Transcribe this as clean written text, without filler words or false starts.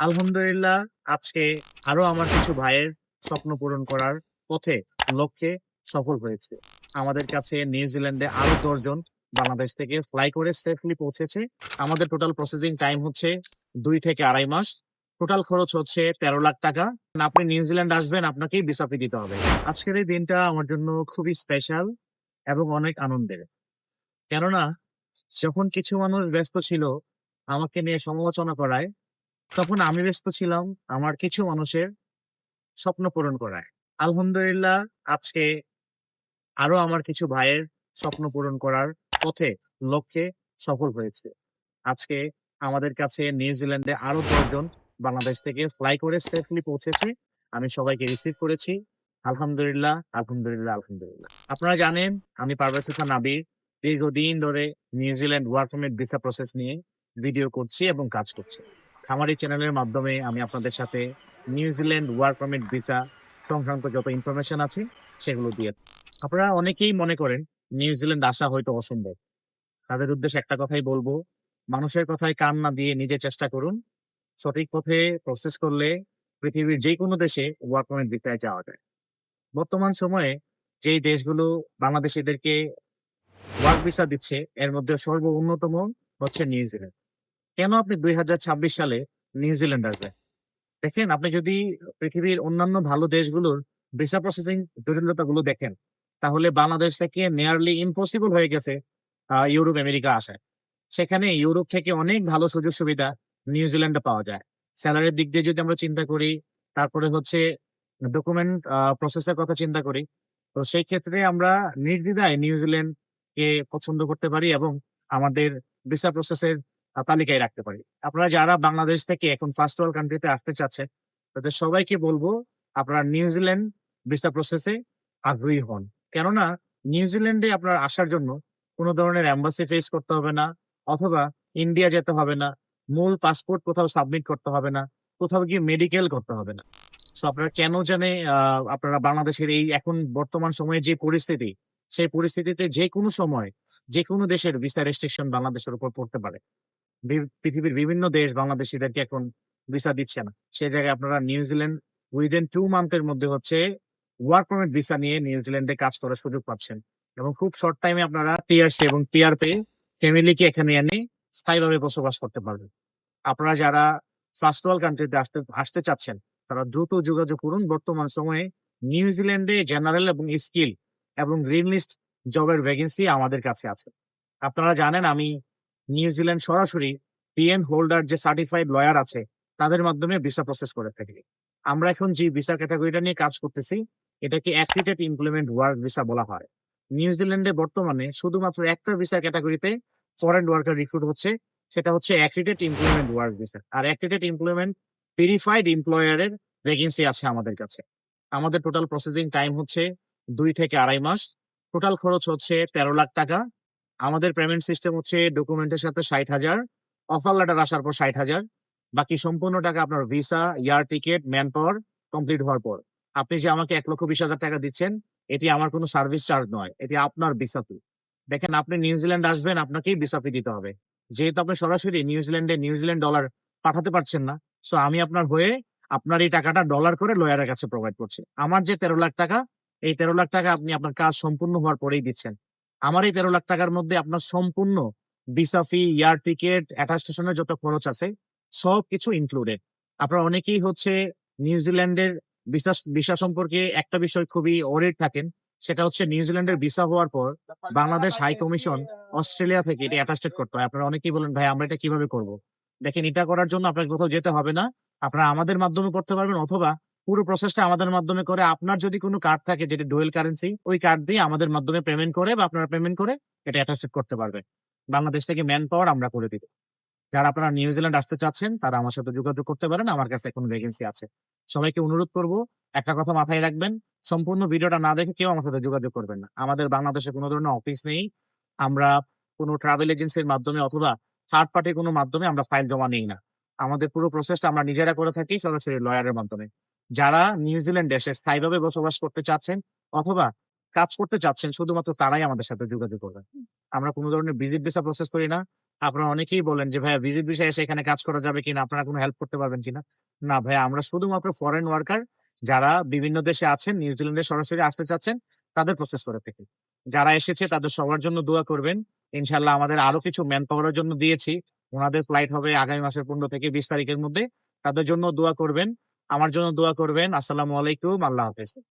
আলহামদুলিল্লাহ, আজকে আরো আমার কিছু ভাইয়ের স্বপ্ন পূরণ করার পথে লক্ষ্যে সফল হয়েছে। আমাদের কাছে নিউজিল্যান্ডে আরো ১০ জন বাংলাদেশ থেকে ফ্লাই করে সেফলি পৌঁছেছে। আমাদের টোটাল প্রসেসিং টাইম হচ্ছে ২ থেকে ২.৫ মাস। টোটাল খরচ হচ্ছে ৳১৩,০০,০০০। আপনি নিউজিল্যান্ড আসবেন, আপনাকেই ভিসা ফি দিতে হবে। আজকের এই দিনটা আমার জন্য খুবই স্পেশাল এবং অনেক আনন্দের। কেননা যখন কিছু মানুষ ব্যস্ত ছিল আমাকে নিয়ে সমালোচনা করায়, তখন আমি ব্যস্ত ছিলাম আমার কিছু মানুষের স্বপ্ন পূরণ করায়। আলহামদুলিল্লাহ, আজকে আরো আমার কিছু ভাইয়ের স্বপ্ন পূরণ করার পথে লক্ষ্যে সফল হয়েছে। আজকে আমাদের কাছে নিউজিল্যান্ডে আরো ১০ জন বাংলাদেশ থেকে ফ্লাই করে সেফলি পৌঁছেছে। আমি সবাইকে রিসিভ করেছি। আলহামদুলিল্লাহ, আলহামদুলিল্লাহ, আলহামদুলিল্লাহ। আপনারা জানেন আমি পারভেজ হোসেন আবির দীর্ঘদিন ধরে New Zealand work permit visa process নিয়ে ভিডিও করছি এবং কাজ করছি। খামারি চ্যানেলের মাধ্যমে আমি আপনাদের সাথে নিউজিল্যান্ড ওয়ার্ক পারমিট ভিসা সংক্রান্ত যত ইনফরমেশন আছে সেগুলো দিয়ে আপনারা অনেকেই মনে করেন নিউজিল্যান্ড আসা হয়তো অসম্ভব। তাদের উদ্দেশ্যে একটা কথাই বলব, মানুষের কথায় কান না দিয়ে নিজে চেষ্টা করুন। সঠিক পথে প্রসেস করলে পৃথিবীর যেকোনো দেশে ওয়ার্ক পারমিট ভিসায় যাওয়া যায়। বর্তমান সময়ে যেই দেশগুলো বাংলাদেশীদেরকে ওয়ার্ক ভিসা দিচ্ছে এর মধ্যে সর্বোন্নতম হচ্ছে নিউজিল্যান্ড। কেন আপনি ২০২৬ সালে নিউজিল্যান্ড আসবেন? দেখেন, আপনি যদি পৃথিবীর অন্যান্য ভালো দেশগুলোর ভিসা প্রসেসিং জটিলতাগুলো দেখেন, তাহলে বাংলাদেশ থেকে নিয়ারলি ইম্পসিবল হয়ে গেছে ইউরোপ, আমেরিকা আসা। সেখানে ইউরোপ থেকে অনেক ভালো সুযোগ-সুবিধা নিউজিল্যান্ডে পাওয়া যায়। সেলারির দিক দিয়ে যদি আমরা চিন্তা করি, তারপরে হচ্ছে ডকুমেন্ট প্রসেস এর কথা চিন্তা করি। তো সেই ক্ষেত্রে আমরা নির্দ্বিধায় নিউজিল্যান্ডকে পছন্দ করতে পারি এবং আমাদের ভিসা প্রসেসের তালিকায় রাখতে পারি। আপনারা যারা বাংলাদেশ থেকে এখন ফার্স্ট ওয়ার্ল্ড কান্ট্রি তে আসতে চাচ্ছেন, তাদের সবাইকে বলব আপনারা নিউজিল্যান্ড ভিসা প্রসেস এ আগ্রহী হন। কেননা নিউজিল্যান্ডে আপনার আসার জন্য কোন ধরনের এম্বাসি ফেস করতে হবে না, অথবা ইন্ডিয়া যেতে হবে না। মূল পাসপোর্ট কোথাও সাবমিট করতে হবে না। কোথাও গিয়ে মেডিকেল করতে হবে না। সো আপনারা কেন জানি আপনারা বাংলাদেশের এই এখন বর্তমান সময়ে যে পরিস্থিতি, সেই পরিস্থিতিতে যেকোনো সময় যেকোনো দেশের ভিসা রেস্ট্রিকশন বাংলাদেশের উপর পড়তে পারে। পৃথিবীর বিভিন্ন দেশ বাংলাদেশীদেরকে এখন ভিসা দিচ্ছে না। সেই জায়গায় আপনারা নিউজিল্যান্ড উইদিন 2 মান্থ এর মধ্যে হচ্ছে ওয়ার্ক পারমিট ভিসা নিয়ে নিউজিল্যান্ডে কাজ করার সুযোগ পাচ্ছেন। এবং খুব শর্ট টাইমে আপনারা টিআরসি এবং পিআর পেয়ে ফ্যামিলিকে এখানে এনে স্থায়ীভাবে বসবাস করতে পারবেন। আপনারা যারা ফার্স্ট ওয়ার্ল্ড কান্ট্রিতে আসতে আসতে চাচ্ছেন, তারা দ্রুত যোগাযোগ করুন। বর্তমান সময়ে নিউজিল্যান্ডে জেনারেল এবং স্কিল এবং গ্রিন লিস্ট জবের ভ্যাকেন্সি আমাদের কাছে আছে। আপনারা জানেন আমি নিউজিল্যান্ড সরাসরি পিএন হোল্ডার যে সার্টিফাইড লয়ার আছে, তাদের মাধ্যমে ভিসা প্রসেস করে থাকি। আমরা এখন যে ভিসা ক্যাটেগরিটা নিয়ে কাজ করতেছি, এটাকে অ্যাক্রিডিটেড এমপ্লয়মেন্ট ওয়ার্ক ভিসা বলা হয়। নিউজিল্যান্ডে বর্তমানে শুধুমাত্র একটা ভিসা ক্যাটেগরিতে ফরেন ওয়ার্কার রিক্রুট হচ্ছে, সেটা হচ্ছে অ্যাক্রিডিটেড এমপ্লয়মেন্ট ওয়ার্ক ভিসা। আর অ্যাক্রিডিটেড এমপ্লয়মেন্ট ভেরিফাইড এমপ্লয়ারের ভ্যাকেন্সি আছে আমাদের কাছে। আমাদের টোটাল প্রসেসিং টাইম হচ্ছে ২ থেকে ২.৫ মাস। টোটাল খরচ হচ্ছে ৳১৩,০০,০০০। আমাদের পেমেন্ট সিস্টেম হচ্ছে ডকুমেন্টের সাথে ৬০,০০০, অফার লেটার আসার পর ৬০,০০০। বাকি সম্পূর্ণ টাকা আপনার visa, air ticket, man power complete হওয়ার পর। আপনি যে আমাকে ৳১,২০,০০০ দিচ্ছেন, এটি আমার কোনো সার্ভিস চার্জ নয়। এটি আপনার ভিসা ফি। দেখেন, আপনি নিউজিল্যান্ড আসবেন, আপনাকেই ভিসা ফি দিতে হবে। যেহেতু আপনি সরাসরি নিউজিল্যান্ডে নিউজিল্যান্ড ডলার পাঠাতে পারছেন না, সো আমি আপনার হয়ে আপনার এই টাকাটা ডলার করে লয়ারের কাছে প্রোভাইড করছি। আমার যে ৳১৩,০০,০০০, এই ৳১৩,০০,০০০ আপনি আপনার কাজ সম্পূর্ণ হওয়ার পরেই দিচ্ছেন। আমার এই ৳১৩,০০,০০০ মধ্যে আপনার সম্পূর্ণ ভিসা ফি, এয়ার টিকেট, অ্যাটাস্টেশনের যত খরচ আছে সবকিছু ইনক্লুডেড। আপনারা অনেকেই হচ্ছে নিউজিল্যান্ডের ভিসা সম্পর্কে একটা বিষয় খুবই অরিড থাকেন। সেটা হচ্ছে নিউজিল্যান্ডের ভিসা হওয়ার পর বাংলাদেশ হাই কমিশন অস্ট্রেলিয়া থেকে এটা অ্যাটাস্টেড করতে হয়। আপনারা অনেকেই বলেন, "ভাই আমরা এটা কিভাবে করব?" দেখেন, এটা করার জন্য আপনাকে কোথাও যেতে হবে না। আপনারা আমাদের মাধ্যমে করতে পারবেন, অথবা পুরো প্রসেসটা আমাদের মাধ্যমে করে আপনার যদি কোনো কার্ড থাকে যেটা ডুয়াল কারেন্সি, ওই কার্ড দিয়ে আমাদের মাধ্যমে পেমেন্ট করে বা আপনারা পেমেন্ট করে এটা অ্যাটাস্টেড করতে পারবেন। বাংলাদেশ থেকে ম্যান পাওয়ার আমরা করে দিব। যারা আপনারা নিউজিল্যান্ড আসতে চাচ্ছেন, তারা আমার সাথে যোগাযোগ করতে পারেন। আমার কাছে এখন ভ্যাকেন্সি আছে। সবাইকে অনুরোধ করব, একটা কথা মাথায় রাখবেন, সম্পূর্ণ ভিডিওটা না দেখে কেউ আমার সাথে যোগাযোগ করবেন না। আমাদের বাংলাদেশে কোন ধরনের অফিস নেই। আমরা কোন ট্রাভেল এজেন্সির মাধ্যমে অথবা থার্ড পার্টির কোন মাধ্যমে আমরা ফাইল জমা নেই না। আমাদের পুরো প্রসেসটা আমরা নিজেরা করে থাকি সরাসরি লয়ারের মাধ্যমে। যারা নিউজিল্যান্ডে এসে স্থায়ীভাবে বসবাস করতে চাচ্ছেন অথবা কাজ করতে চাচ্ছেন, শুধুমাত্র তারাই আমাদের সাথে যোগাযোগ করবেন। আমরা কোন ধরনের ভিজিট ভিসা প্রসেস করি না। আপনারা অনেকেই বলেন যে, "ভাইয়া ভিজিট ভিসায় এসে এখানে কাজ করা যাবে কিনা? আপনারা কোন হেল্প করতে পারবেন কিনা?" না ভাইয়া, আমরা শুধুমাত্র ফরেন ওয়ার্কার যারা বিভিন্ন দেশে আছেন, নিউজিল্যান্ডে সরাসরি আসতে চাচ্ছেন, তাদের প্রসেস করে থাকি। যারা এসেছে তাদের সবার জন্য দোয়া করবেন। ইনশাআল্লাহ আমাদের আরো কিছু ম্যান পাওয়ার এর জন্য দিয়েছি। উনাদের ফ্লাইট হবে আগামী মাসের ১৫ থেকে ২০ তারিখের মধ্যে। তাদের জন্য দোয়া করবেন। আমার জন্য দোয়া করবেন। আসসালামু আলাইকুম। আল্লাহ হাফেজ।